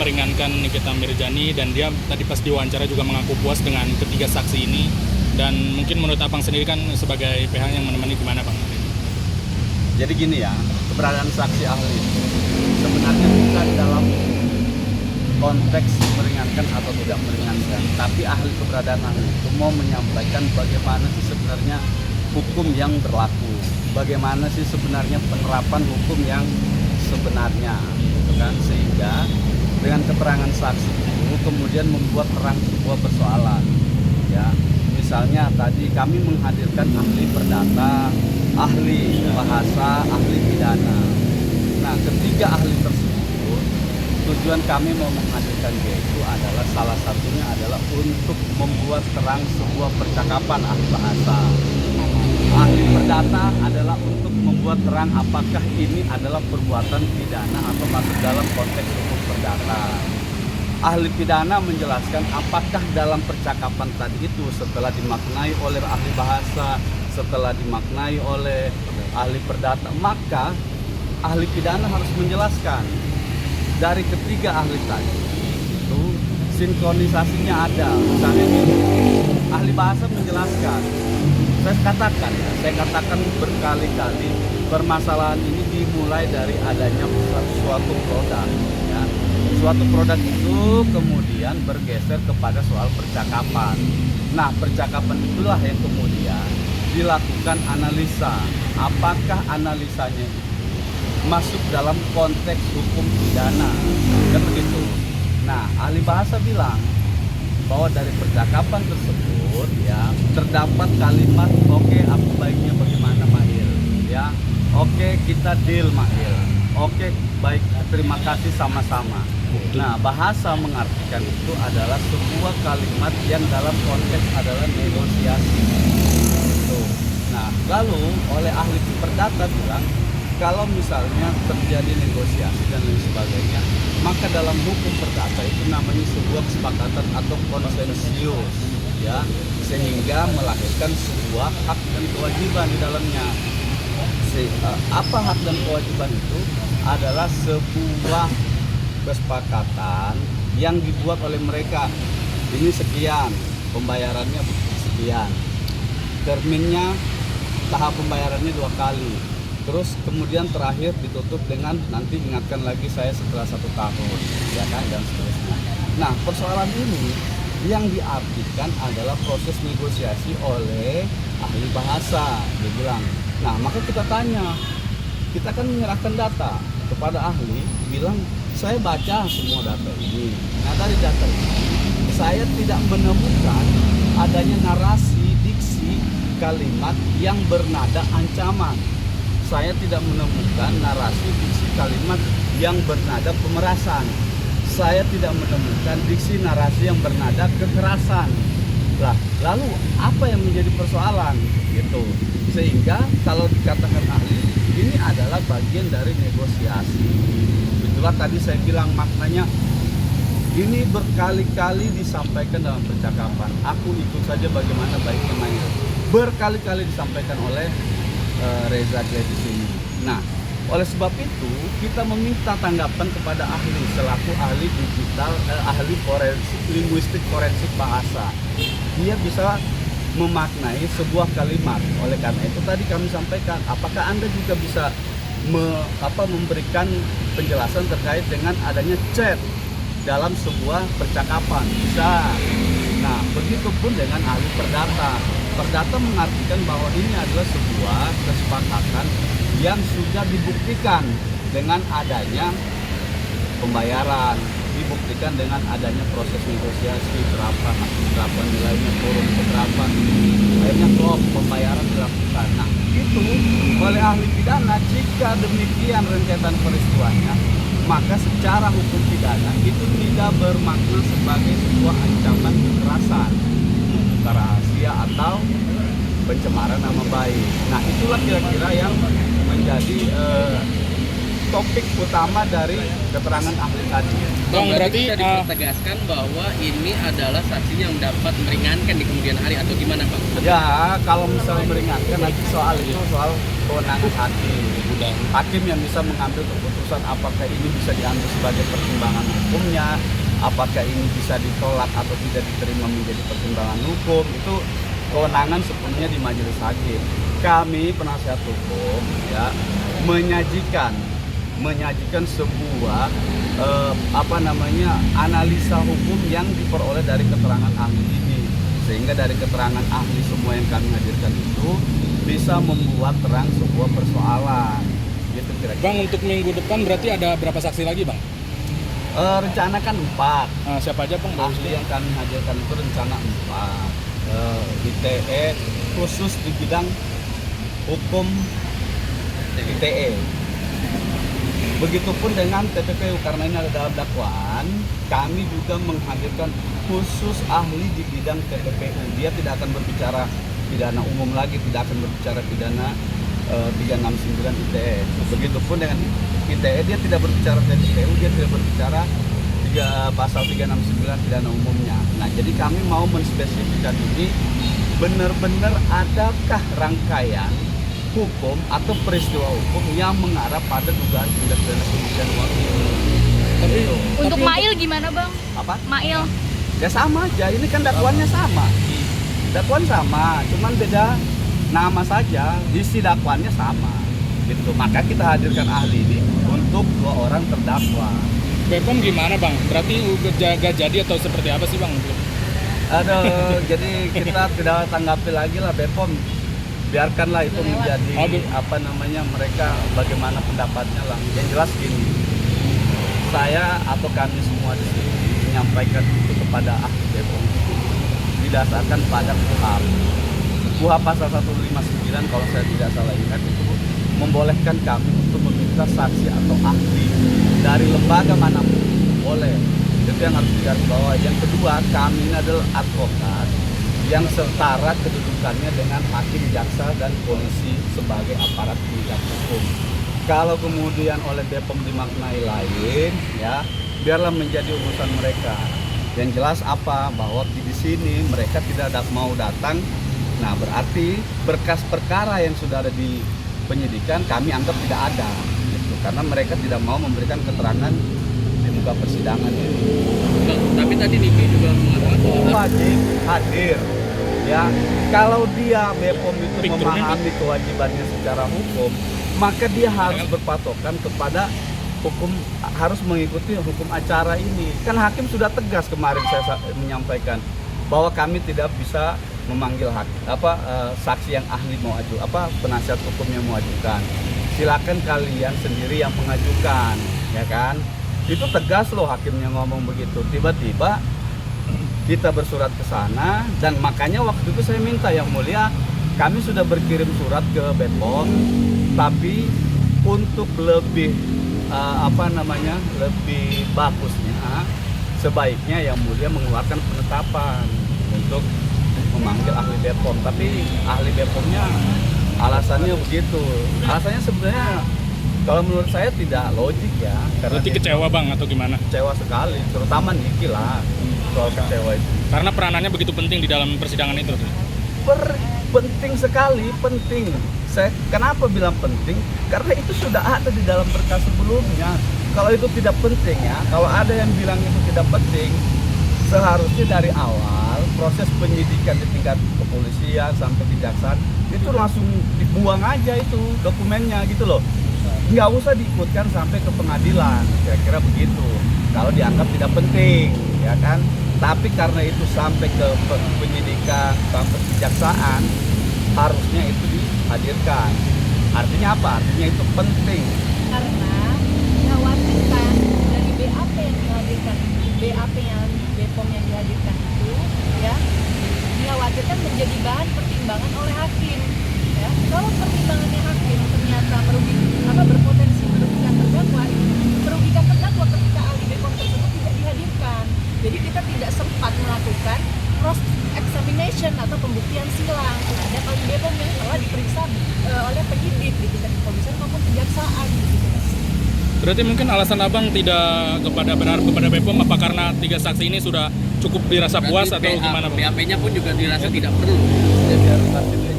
meringankan Nikita Mirzani, dan dia tadi pas diwawancara juga mengaku puas dengan ketiga saksi ini. Dan mungkin menurut Abang sendiri kan sebagai pihak yang menemani, gimana Bang? Jadi gini ya, keberadaan saksi ahli itu sebenarnya bukan dalam konteks meringankan atau tidak meringankan, tapi keberadaan ahli itu mau menyampaikan bagaimana sih sebenarnya hukum yang berlaku, bagaimana sih sebenarnya penerapan hukum yang sebenarnya, gitu kan? Sehingga dengan keterangan saksi itu kemudian membuat terang sebuah persoalan, ya. Misalnya tadi kami menghadirkan ahli perdata, ahli bahasa, ahli pidana. Nah, ketiga ahli tersebut, tujuan kami mau menghadirkan dia itu adalah salah satunya adalah untuk membuat terang sebuah percakapan ahli bahasa. Ahli perdata adalah untuk membuat terang apakah ini adalah perbuatan pidana atau masuk dalam konteks hukum perdata. Ahli pidana menjelaskan apakah dalam percakapan tadi itu setelah dimaknai oleh ahli bahasa, setelah dimaknai oleh ahli perdata, maka ahli pidana harus menjelaskan dari ketiga ahli tadi itu sinkronisasinya ada. Misalnya ini, ahli bahasa menjelaskan, saya katakan berkali-kali permasalahan ini dimulai dari adanya suatu produk, ya. Suatu produk itu kemudian bergeser kepada soal percakapan. Nah, percakapan itulah yang kemudian dilakukan analisa. Apakah analisanya itu masuk dalam konteks hukum pidana? Kan begitu. Nah, ahli bahasa bilang bahwa dari percakapan tersebut, ya, terdapat kalimat oke, apa baiknya bagaimana Mahil, ya. Oke, kita deal Mahil. Oke, baik, terima kasih sama-sama. Nah, bahasa mengartikan itu adalah sebuah kalimat yang dalam konteks adalah negosiasi. Nah, lalu oleh ahli perdata bilang, kalau misalnya terjadi negosiasi dan lain sebagainya, maka dalam hukum perdata itu namanya sebuah kesepakatan atau konsensius, ya, sehingga melahirkan sebuah hak dan kewajiban di dalamnya. Apa hak dan kewajiban itu? Adalah sebuah kesepakatan yang dibuat oleh mereka. Ini sekian, pembayarannya sekian, terminnya, tahap pembayarannya 2 kali, terus kemudian terakhir ditutup dengan nanti ingatkan lagi saya setelah 1 tahun, ya kan, dan seterusnya. Nah, persoalan ini yang diartikan adalah proses negosiasi oleh ahli bahasa, dia bilang. Nah, maka kita tanya, kita kan menyerahkan data kepada ahli, bilang saya baca semua data ini. Nah, dari data ini saya tidak menemukan adanya narasi, diksi, kalimat yang bernada ancaman. Saya tidak menemukan narasi, diksi, kalimat yang bernada pemerasan. Saya tidak menemukan diksi, narasi yang bernada kekerasan. Lah, lalu apa yang menjadi persoalan? Gitu. Sehingga kalau dikatakan ahli, ini adalah bagian dari negosiasi. Itulah tadi saya bilang maknanya ini berkali-kali disampaikan dalam percakapan. Aku ikut saja bagaimana baiknya main. Berkali-kali disampaikan oleh Reza Gladys ini. Nah, oleh sebab itu kita meminta tanggapan kepada ahli selaku ahli digital, ahli forensik, linguistik forensik bahasa. Dia bisa memaknai sebuah kalimat. Oleh karena itu tadi kami sampaikan, apakah Anda juga bisa memberikan penjelasan terkait dengan adanya chat dalam sebuah percakapan? Bisa. Nah, begitupun dengan ahli perdata. Perdata mengartikan bahwa ini adalah sebuah kesepakatan yang sudah dibuktikan dengan adanya pembayaran, dibuktikan dengan adanya proses negosiasi, berapa nilainya turun ke berapa, akhirnya klop pembayaran dilakukan. Nah, itu oleh ahli pidana, jika demikian rentetan peristiwanya, maka secara hukum pidana itu tidak bermakna sebagai sebuah ancaman kekerasan, membuka rahasia atau pencemaran nama baik. Nah, itulah kira-kira yang menjadi topik utama dari keterangan ahli tadi. Bang, berarti bisa dipertegaskan bahwa ini adalah saksi yang dapat meringankan di kemudian hari atau gimana, Bang? Ya, kalau misalnya meringankan nanti soal itu soal kewenangan hakim. Hakim yang bisa mengambil keputusan apakah ini bisa diambil sebagai pertimbangan hukumnya, apakah ini bisa ditolak atau tidak diterima menjadi pertimbangan hukum, itu kewenangan sepenuhnya di majelis hakim. Kami penasihat hukum ya menyajikan sebuah analisa hukum yang diperoleh dari keterangan ahli ini, sehingga dari keterangan ahli semua yang kami hadirkan itu bisa membuat terang sebuah persoalan gitu kira-kira. Bang, untuk minggu depan berarti ada berapa saksi lagi, Bang? Rencana kan 4. Siapa aja, Bang? Ahli yang kami hadirkan itu rencana 4. ITE khusus di bidang hukum ITE. Begitupun dengan TPPU, karena ini ada dalam dakwaan, kami juga menghadirkan khusus ahli di bidang TPPU. Dia tidak akan berbicara pidana umum lagi, tidak akan berbicara pidana 369 ITE. Begitupun dengan ITE, dia tidak berbicara TPPU, dia tidak berbicara pasal 369 pidana umumnya. Nah, jadi kami mau menspesifikkan ini benar-benar adakah rangkaian hukum atau peristiwa hukum yang mengarah pada dugaan tindak pidana pencucian uang ini. Untuk Mail gimana, Bang? Apa? Mail. Ya sama aja, ini kan dakwaannya sama. Dakwaan sama, cuman beda nama saja, isi dakwaannya sama. Gitu. Maka kita hadirkan ahli ini untuk 2 orang terdakwa. BPOM gimana, Bang? Berarti gak jadi atau seperti apa sih, Bang? Aduh, jadi kita tidak tanggapi lagi lah BPOM. Biarkanlah itu menjadi mereka bagaimana pendapatnya lah. Yang jelas gini, saya atau kami semua di sini menyampaikan itu kepada ahli BPOM didasarkan pada KUHP. KUHP pasal 159 kalau saya tidak salah ingat itu membolehkan kami untuk meminta saksi atau ahli dari lembaga manapun, boleh. Itu yang harus digarisbawahi. Yang kedua, kami ini adalah advokat yang setara kedudukannya dengan hakim, jaksa, dan polisi sebagai aparat penegak hukum. Kalau kemudian oleh BPOM dimaknai lain, ya biarlah menjadi urusan mereka. Yang jelas bahwa di sini mereka tidak mau datang. Nah, berarti berkas perkara yang sudah ada di penyidikan kami anggap tidak ada, gitu. Karena mereka tidak mau memberikan keterangan di muka persidangan ini. Tapi tadi Niki juga mengatakan bahwa wajib hadir. Ya, kalau dia BPOM itu memahami kewajibannya secara hukum, maka dia harus berpatokan kepada hukum, harus mengikuti hukum acara ini. Kan hakim sudah tegas kemarin saya menyampaikan bahwa kami tidak bisa memanggil saksi yang ahli mau penasihat hukum yang mau ajukan. Silakan kalian sendiri yang mengajukan, ya kan? Itu tegas loh hakimnya ngomong begitu. Tiba-tiba kita bersurat ke sana, dan makanya waktu itu saya minta yang mulia, kami sudah berkirim surat ke BPOM, tapi untuk lebih lebih bagusnya sebaiknya yang mulia mengeluarkan penetapan untuk memanggil ahli BPOM. Tapi ahli BPOM-nya alasannya begitu. Alasannya sebenarnya kalau menurut saya tidak logik ya. Berarti kecewa, Bang, atau gimana? Kecewa sekali, terutama Niki lah soal kecewa itu. Karena peranannya begitu penting di dalam persidangan itu. Penting sekali, penting. Kenapa bilang penting? Karena itu sudah ada di dalam berkas sebelumnya. Kalau itu tidak penting ya, kalau ada yang bilang itu tidak penting, seharusnya dari awal proses penyidikan di tingkat kepolisian sampai kejaksaan itu langsung dibuang aja itu dokumennya gitu loh. Nggak usah diikutkan sampai ke pengadilan, kira-kira begitu. Kalau dianggap tidak penting, ya kan? Tapi karena itu sampai ke penyidikan, sampai kejaksaan, harusnya itu dihadirkan. Artinya apa? Artinya itu penting. Karena dikhawatirkan dari BAP yang dihadirkan, BAP yang BPOM yang dihadirkan itu, ya, dikhawatirkan menjadi bahan pertimbangan oleh hakim. Ya, kalau pertimbangannya hakim ternyata berpotensi merugikan terdakwa, merugikan terdakwa ketika ahli BPOM tersebut tidak dihadirkan. Jadi kita tidak sempat melakukan cross examination atau pembuktian silang terhadap ahli BPOM yang telah diperiksa oleh penyidik di tingkat kepolisian maupun kejaksaan gitu. Berarti mungkin alasan abang tidak benar kepada BPOM apa karena 3 saksi ini sudah cukup dirasa puas atau gimana bang? BAP-nya pun juga dirasa tidak perlu. Ya biar hasilnya